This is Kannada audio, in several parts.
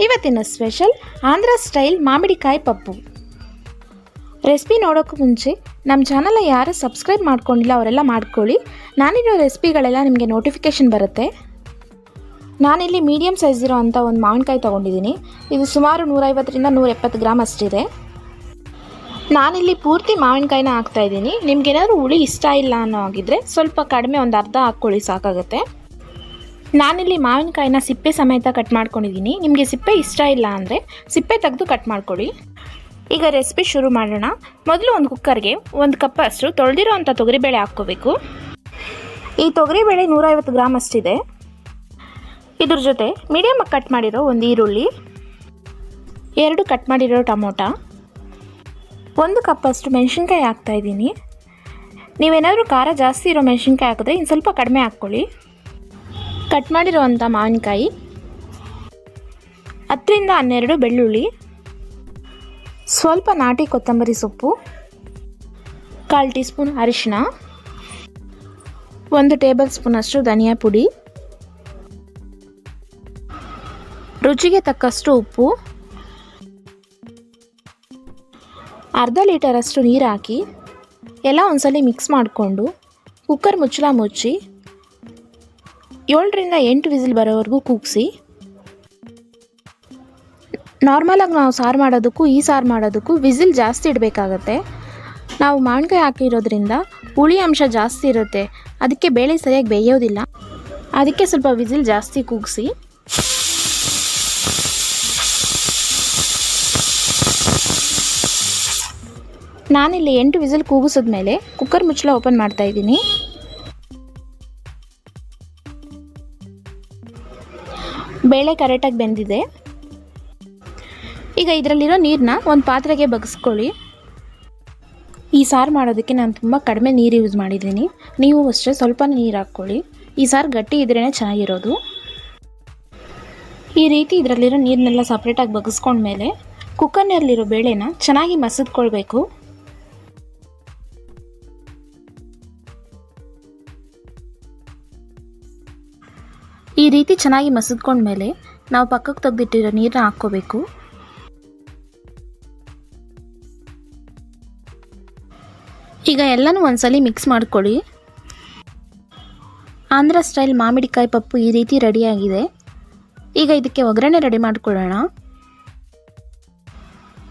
ಇವತ್ತಿನ ಸ್ಪೆಷಲ್ ಆಂಧ್ರ ಸ್ಟೈಲ್ ಮಾಮಿಡಿಕಾಯಿ ಪಪ್ಪು. ರೆಸಿಪಿ ನೋಡೋಕ್ಕೂ ಮುಂಚೆ ನಮ್ಮ ಚಾನಲ್ನ ಯಾರು ಸಬ್ಸ್ಕ್ರೈಬ್ ಮಾಡ್ಕೊಂಡಿಲ್ಲ ಅವರೆಲ್ಲ ಮಾಡ್ಕೊಳ್ಳಿ. ನಾನಿರೋ ರೆಸಿಪಿಗಳೆಲ್ಲ ನಿಮಗೆ ನೋಟಿಫಿಕೇಷನ್ ಬರುತ್ತೆ. ನಾನಿಲ್ಲಿ ಮೀಡಿಯಮ್ ಸೈಜ್ ಇರೋ ಅಂಥ ಒಂದು ಮಾವಿನಕಾಯಿ ತೊಗೊಂಡಿದ್ದೀನಿ. ಇದು ಸುಮಾರು 150ರಿಂದ 170 ಗ್ರಾಮ್ ಅಷ್ಟಿದೆ. ನಾನಿಲ್ಲಿ ಪೂರ್ತಿ ಮಾವಿನಕಾಯಿನ ಹಾಕ್ತಾಯಿದ್ದೀನಿ. ನಿಮ್ಗೇನಾದರೂ ಹುಳಿ ಇಷ್ಟ ಇಲ್ಲ ಅನ್ನೋ ಆಗಿದ್ದರೆ ಸ್ವಲ್ಪ ಕಡಿಮೆ ಒಂದು ಅರ್ಧ ಹಾಕ್ಕೊಳ್ಳಿ, ಸಾಕಾಗುತ್ತೆ. ನಾನಿಲ್ಲಿ ಮಾವಿನಕಾಯಿನ ಸಿಪ್ಪೆ ಸಮೇತ ಕಟ್ ಮಾಡ್ಕೊಂಡಿದ್ದೀನಿ. ನಿಮಗೆ ಸಿಪ್ಪೆ ಇಷ್ಟ ಇಲ್ಲ ಅಂದರೆ ಸಿಪ್ಪೆ ತೆಗೆದು ಕಟ್ ಮಾಡ್ಕೊಳ್ಳಿ. ಈಗ ರೆಸಿಪಿ ಶುರು ಮಾಡೋಣ. ಮೊದಲು ಒಂದು ಕುಕ್ಕರ್ಗೆ 1 ಕಪ್ ಅಷ್ಟು ತೊಳೆದಿರೋ ಅಂಥ ತೊಗರಿಬೇಳೆ ಹಾಕ್ಕೋಬೇಕು. ಈ ತೊಗರಿಬೇಳೆ 150 ಗ್ರಾಮ್ ಅಷ್ಟಿದೆ. ಇದ್ರ ಜೊತೆ ಮೀಡಿಯಮಾಗಿ ಕಟ್ ಮಾಡಿರೋ ಒಂದು ಈರುಳ್ಳಿ, 2 ಕಟ್ ಮಾಡಿರೋ ಟೊಮೊಟೊ, 1 ಕಪ್ ಅಷ್ಟು ಮೆಣಸಿನ್ಕಾಯಿ ಹಾಕ್ತಾಯಿದ್ದೀನಿ. ನೀವೇನಾದರೂ ಖಾರ ಜಾಸ್ತಿ ಇರೋ ಮೆಣಸಿನ್ಕಾಯಿ ಹಾಕಿದ್ರೆ ಇನ್ನು ಸ್ವಲ್ಪ ಕಡಿಮೆ ಹಾಕ್ಕೊಳ್ಳಿ. ಕಟ್ ಮಾಡಿರುವಂಥ ಮಾವಿನಕಾಯಿ, 10ರಿಂದ 12 ಬೆಳ್ಳುಳ್ಳಿ, ಸ್ವಲ್ಪ ನಾಟಿ ಕೊತ್ತಂಬರಿ ಸೊಪ್ಪು, 1/4 ಟೀ ಸ್ಪೂನ್ ಅರಿಶಿನ, 1 ಟೇಬಲ್ ಸ್ಪೂನಷ್ಟು ಧನಿಯಾ ಪುಡಿ, ರುಚಿಗೆ ತಕ್ಕಷ್ಟು ಉಪ್ಪು, ಅರ್ಧ ಲೀಟರಷ್ಟು ನೀರು ಹಾಕಿ ಎಲ್ಲ ಒಂದ್ಸಲ ಮಿಕ್ಸ್ ಮಾಡಿಕೊಂಡು ಕುಕ್ಕರ್ ಮುಚ್ಚಳ ಮುಚ್ಚಿ 7ರಿಂದ 8 ವಿಸಿಲ್ ಬರೋವರೆಗೂ ಕೂಗಿಸಿ. ನಾರ್ಮಲಾಗಿ ನಾವು ಸಾರು ಮಾಡೋದಕ್ಕೂ ಈ ಸಾರು ಮಾಡೋದಕ್ಕೂ ವಿಸಿಲ್ ಜಾಸ್ತಿ ಇಡಬೇಕಾಗತ್ತೆ. ನಾವು ಮಾವಿನಕಾಯಿ ಹಾಕಿರೋದ್ರಿಂದ ಹುಳಿ ಅಂಶ ಜಾಸ್ತಿ ಇರುತ್ತೆ, ಅದಕ್ಕೆ ಬೇಳೆ ಸರಿಯಾಗಿ ಬೇಯೋದಿಲ್ಲ. ಅದಕ್ಕೆ ಸ್ವಲ್ಪ ವಿಸಿಲ್ ಜಾಸ್ತಿ ಕೂಗಿಸಿ. ನಾನಿಲ್ಲಿ 8 ವಿಸಿಲ್ ಕೂಗಿಸಿದ್ಮೇಲೆ ಕುಕ್ಕರ್ ಮುಚ್ಚಳ ಓಪನ್ ಮಾಡ್ತಾಯಿದ್ದೀನಿ. ಬೇಳೆ ಕರೆಕ್ಟಾಗಿ ಬೆಂದಿದೆ. ಈಗ ಇದರಲ್ಲಿರೋ ನೀರನ್ನ ಒಂದು ಪಾತ್ರೆಗೆ ಬಗ್ಸ್ಕೊಳ್ಳಿ. ಈ ಸಾರು ಮಾಡೋದಕ್ಕೆ ನಾನು ತುಂಬ ಕಡಿಮೆ ನೀರು ಯೂಸ್ ಮಾಡಿದ್ದೀನಿ. ನೀವು ಅಷ್ಟೇ ಸ್ವಲ್ಪ ನೀರು ಹಾಕ್ಕೊಳ್ಳಿ. ಈ ಸಾರು ಗಟ್ಟಿ ಇದ್ರೇ ಚೆನ್ನಾಗಿರೋದು. ಈ ರೀತಿ ಇದರಲ್ಲಿರೋ ನೀರನ್ನೆಲ್ಲ ಸಪ್ರೇಟಾಗಿ ಬಗ್ಸ್ಕೊಂಡ್ಮೇಲೆ ಕುಕ್ಕರ್ನಲ್ಲಿರೋ ಬೇಳೆನ ಚೆನ್ನಾಗಿ ಮಸದ್ಕೊಳ್ಬೇಕು. ಈ ರೀತಿ ಚೆನ್ನಾಗಿ ಮಸದ್ಕೊಂಡ್ಮೇಲೆ ನಾವು ಪಕ್ಕಕ್ಕೆ ತೆಗೆದಿಟ್ಟಿರೋ ನೀರನ್ನ ಹಾಕ್ಕೋಬೇಕು. ಈಗ ಎಲ್ಲನೂ ಒಂದ್ಸಲಿ ಮಿಕ್ಸ್ ಮಾಡ್ಕೊಳ್ಳಿ. ಆಂಧ್ರ ಸ್ಟೈಲ್ ಮಾಮಿಡಿಕಾಯಿ ಪಪ್ಪು ಈ ರೀತಿ ರೆಡಿಯಾಗಿದೆ. ಈಗ ಇದಕ್ಕೆ ಒಗ್ಗರಣೆ ರೆಡಿ ಮಾಡ್ಕೊಳ್ಳೋಣ.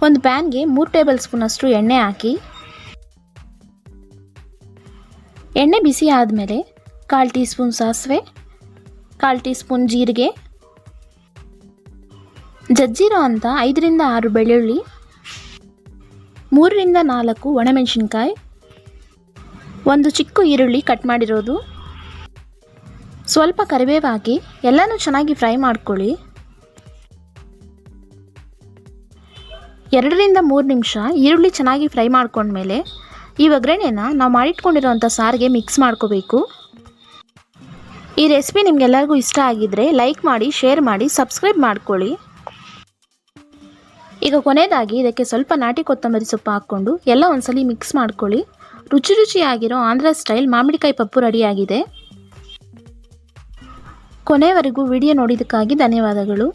ಒಂದು ಪ್ಯಾನ್ಗೆ 3 ಟೇಬಲ್ ಸ್ಪೂನಷ್ಟು ಎಣ್ಣೆ ಹಾಕಿ, ಎಣ್ಣೆ ಬಿಸಿ ಆದಮೇಲೆ 1/4 ಟೀ ಸ್ಪೂನ್ ಸಾಸಿವೆ, 1/4 ಟೀ ಸ್ಪೂನ್ ಜೀರಿಗೆ, ಜಜ್ಜಿರೋ ಅಂಥ 5ರಿಂದ 6 ಬೆಳ್ಳುಳ್ಳಿ, 3ರಿಂದ 4 ಒಣಮೆಣಸಿನ್ಕಾಯಿ, 1 ಚಿಕ್ಕ ಈರುಳ್ಳಿ ಕಟ್ ಮಾಡಿರೋದು, ಸ್ವಲ್ಪ ಕರಿಬೇವು ಹಾಕಿ ಎಲ್ಲನೂ ಚೆನ್ನಾಗಿ ಫ್ರೈ ಮಾಡ್ಕೊಳ್ಳಿ. 2ರಿಂದ 3 ನಿಮಿಷ ಈರುಳ್ಳಿ ಚೆನ್ನಾಗಿ ಫ್ರೈ ಮಾಡ್ಕೊಂಡ್ಮೇಲೆ ಈ ಒಗ್ಗರಣೆನ ನಾವು ಮಾಡಿಟ್ಕೊಂಡಿರೋಂಥ ಸಾರಿಗೆ ಮಿಕ್ಸ್ ಮಾಡ್ಕೋಬೇಕು. ಈ ರೆಸಿಪಿ ನಿಮಗೆಲ್ಲರಿಗೂ ಇಷ್ಟ ಆಗಿದ್ದರೆ ಲೈಕ್ ಮಾಡಿ, ಶೇರ್ ಮಾಡಿ, ಸಬ್ಸ್ಕ್ರೈಬ್ ಮಾಡ್ಕೊಳ್ಳಿ. ಈಗ ಕೊನೆಯದಾಗಿ ಇದಕ್ಕೆ ಸ್ವಲ್ಪ ನಾಟಿ ಕೊತ್ತಂಬರಿ ಸೊಪ್ಪು ಹಾಕ್ಕೊಂಡು ಎಲ್ಲ ಒಂದ್ಸಲಿ ಮಿಕ್ಸ್ ಮಾಡ್ಕೊಳ್ಳಿ. ರುಚಿಯಾಗಿರೋ ಆಂಧ್ರ ಸ್ಟೈಲ್ ಮಾಮಿಡಿಕಾಯಿ ಪಪ್ಪು ರೆಡಿಯಾಗಿದೆ. ಕೊನೆಯವರೆಗೂ ವಿಡಿಯೋ ನೋಡಿದ್ದಕ್ಕಾಗಿ ಧನ್ಯವಾದಗಳು.